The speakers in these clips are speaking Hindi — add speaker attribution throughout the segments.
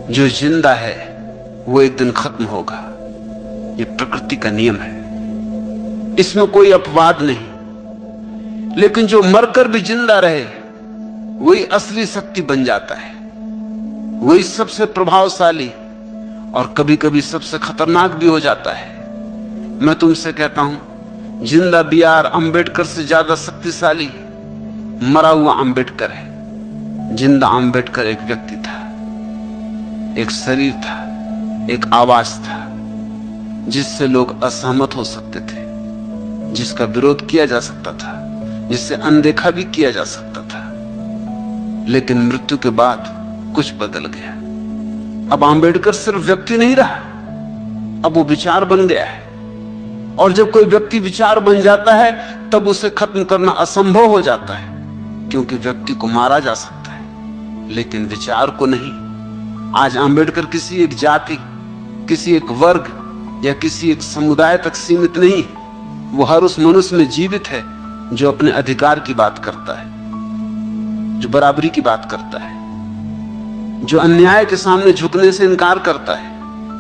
Speaker 1: जो जिंदा है वो एक दिन खत्म होगा। ये प्रकृति का नियम है, इसमें कोई अपवाद नहीं। लेकिन जो मरकर भी जिंदा रहे वही असली शक्ति बन जाता है, वही सबसे प्रभावशाली और कभी कभी सबसे खतरनाक भी हो जाता है। मैं तुमसे कहता हूं, जिंदा बी.आर. अंबेडकर से ज्यादा शक्तिशाली मरा हुआ अंबेडकर है। जिंदा अंबेडकर एक व्यक्ति था, एक शरीर था, एक आवाज था जिससे लोग असहमत हो सकते थे, जिसका विरोध किया जा सकता था, जिससे अनदेखा भी किया जा सकता था। लेकिन मृत्यु के बाद कुछ बदल गया। अब अंबेडकर सिर्फ व्यक्ति नहीं रहा, अब वो विचार बन गया है। और जब कोई व्यक्ति विचार बन जाता है तब उसे खत्म करना असंभव हो जाता है, क्योंकि व्यक्ति को मारा जा सकता है लेकिन विचार को नहीं। आज अंबेडकर किसी एक जाति, किसी एक वर्ग या किसी एक समुदाय तक सीमित नहीं। वो हर उस मनुष्य में जीवित है जो अपने अधिकार की बात करता है, जो बराबरी की बात करता है, जो अन्याय के सामने झुकने से इनकार करता है।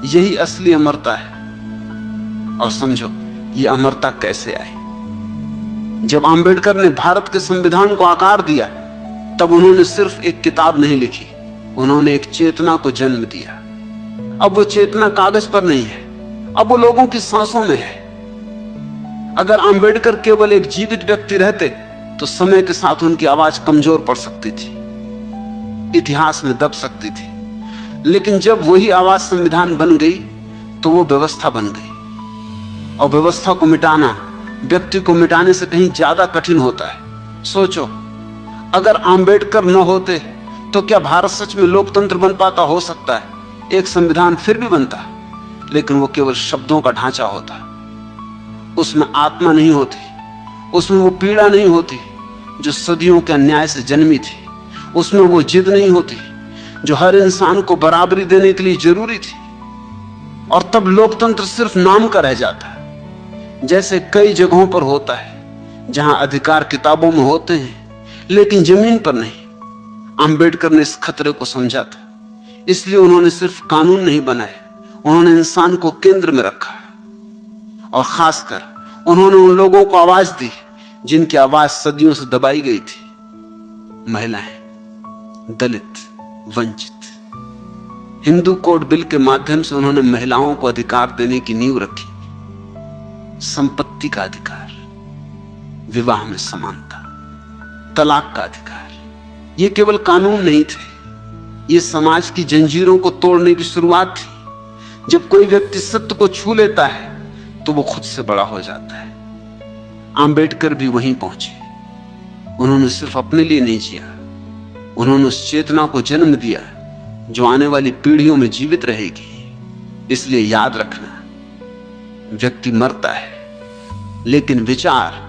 Speaker 1: यही असली अमरता है। और समझो ये अमरता कैसे आई। जब अंबेडकर ने भारत के संविधान को आकार दिया तब उन्होंने सिर्फ एक किताब नहीं लिखी, उन्होंने एक चेतना को जन्म दिया। अब वो चेतना कागज पर नहीं है, अब वो लोगों की सांसों में है। अगर अंबेडकर केवल एक जीवित व्यक्ति रहते तो समय के साथ उनकी आवाज कमजोर पड़ सकती थी, इतिहास में दब सकती थी। लेकिन जब वही आवाज संविधान बन गई तो वो व्यवस्था बन गई। और व्यवस्था को मिटाना व्यक्ति को मिटाने से कहीं ज्यादा कठिन होता है। सोचो, अगर अंबेडकर न होते तो क्या भारत सच में लोकतंत्र बन पाता? हो सकता है एक संविधान फिर भी बनता, लेकिन वो केवल शब्दों का ढांचा होता, उसमें आत्मा नहीं होती, उसमें वो पीड़ा नहीं होती जो सदियों के अन्याय से जन्मी थी, उसमें वो जिद नहीं होती जो हर इंसान को बराबरी देने के लिए जरूरी थी। और तब लोकतंत्र सिर्फ नाम का रह जाता है, जैसे कई जगहों पर होता है जहां अधिकार किताबों में होते हैं लेकिन जमीन पर नहीं। अंबेडकर ने इस खतरे को समझा था, इसलिए उन्होंने सिर्फ कानून नहीं बनाए, उन्होंने इंसान को केंद्र में रखा। और खासकर उन्होंने उन लोगों को आवाज दी जिनकी आवाज सदियों से दबाई गई थी, महिलाएं, दलित, वंचित। हिंदू कोड बिल के माध्यम से उन्होंने महिलाओं को अधिकार देने की नींव रखी। संपत्ति का अधिकार, विवाह में समानता, तलाक का अधिकार। ये केवल कानून नहीं थे, ये समाज की जंजीरों को तोड़ने की शुरुआत थी। जब कोई व्यक्ति सत्य को छू लेता है तो वो खुद से बड़ा हो जाता है। अंबेडकर भी वहीं पहुंचे। उन्होंने सिर्फ अपने लिए नहीं जिया, उन्होंने उस चेतना को जन्म दिया जो आने वाली पीढ़ियों में जीवित रहेगी। इसलिए याद रखना, व्यक्ति मरता है लेकिन विचार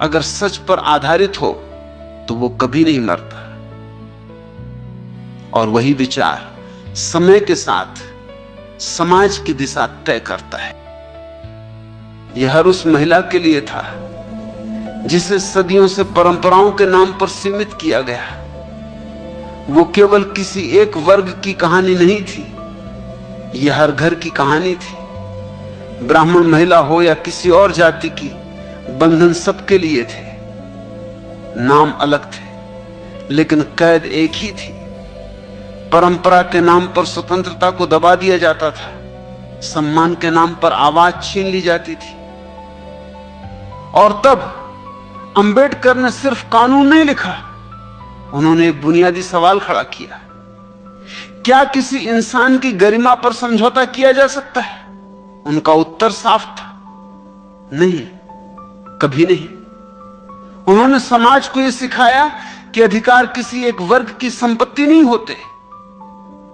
Speaker 1: अगर सच पर आधारित हो तो वो कभी नहीं मरता। और वही विचार समय के साथ समाज की दिशा तय करता है। यह हर उस महिला के लिए था जिसे सदियों से परंपराओं के नाम पर सीमित किया गया। वो केवल किसी एक वर्ग की कहानी नहीं थी, यह हर घर की कहानी थी। ब्राह्मण महिला हो या किसी और जाति की, बंधन सबके लिए थे। नाम अलग थे लेकिन कैद एक ही थी। परंपरा के नाम पर स्वतंत्रता को दबा दिया जाता था, सम्मान के नाम पर आवाज छीन ली जाती थी। और तब अंबेडकर ने सिर्फ कानून नहीं लिखा, उन्होंने एक बुनियादी सवाल खड़ा किया, क्या किसी इंसान की गरिमा पर समझौता किया जा सकता है? उनका उत्तर साफ था, नहीं, कभी नहीं। उन्होंने समाज को यह सिखाया कि अधिकार किसी एक वर्ग की संपत्ति नहीं होते।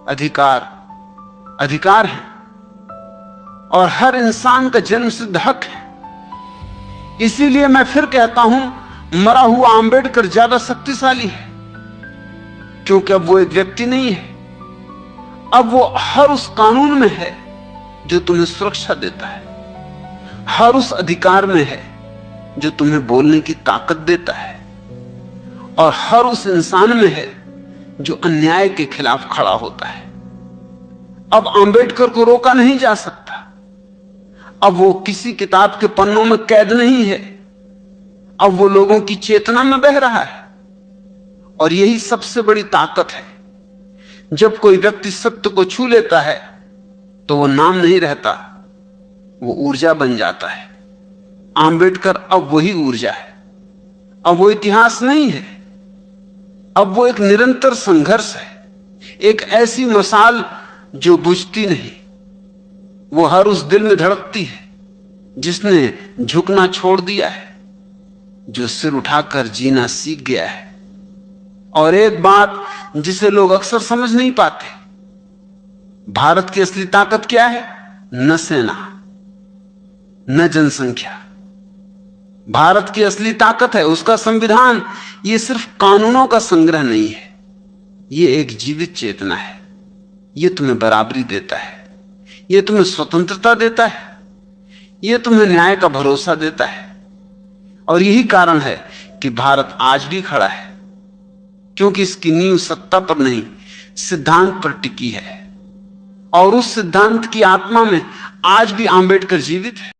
Speaker 1: अधिकार अधिकार है और हर इंसान का जन्मसिद्ध हक है। इसीलिए मैं फिर कहता हूं, मरा हुआ अंबेडकर ज्यादा शक्तिशाली है, क्योंकि अब वो एक व्यक्ति नहीं है, अब वो हर उस कानून में है जो तुम्हें सुरक्षा देता है, हर उस अधिकार में है जो तुम्हें बोलने की ताकत देता है, और हर उस इंसान में है जो अन्याय के खिलाफ खड़ा होता है। अब आंबेडकर को रोका नहीं जा सकता। अब वो किसी किताब के पन्नों में कैद नहीं है, अब वो लोगों की चेतना में बह रहा है। और यही सबसे बड़ी ताकत है। जब कोई व्यक्ति सत्य को छू लेता है तो वो नाम नहीं रहता, वो ऊर्जा बन जाता है। आंबेडकर अब वही ऊर्जा है। अब वो इतिहास नहीं है, अब वो एक निरंतर संघर्ष है, एक ऐसी मसाल जो बुझती नहीं। वो हर उस दिल में धड़कती है जिसने झुकना छोड़ दिया है, जो सिर उठाकर जीना सीख गया है। और एक बात जिसे लोग अक्सर समझ नहीं पाते, भारत की असली ताकत क्या है? न सेना, न जनसंख्या। भारत की असली ताकत है उसका संविधान। ये सिर्फ कानूनों का संग्रह नहीं है, ये एक जीवित चेतना है। ये तुम्हें बराबरी देता है, ये तुम्हें स्वतंत्रता देता है, ये तुम्हें न्याय का भरोसा देता है। और यही कारण है कि भारत आज भी खड़ा है, क्योंकि इसकी नींव सत्ता पर नहीं, सिद्धांत पर टिकी है। और उस सिद्धांत की आत्मा में आज भी आंबेडकर जीवित है।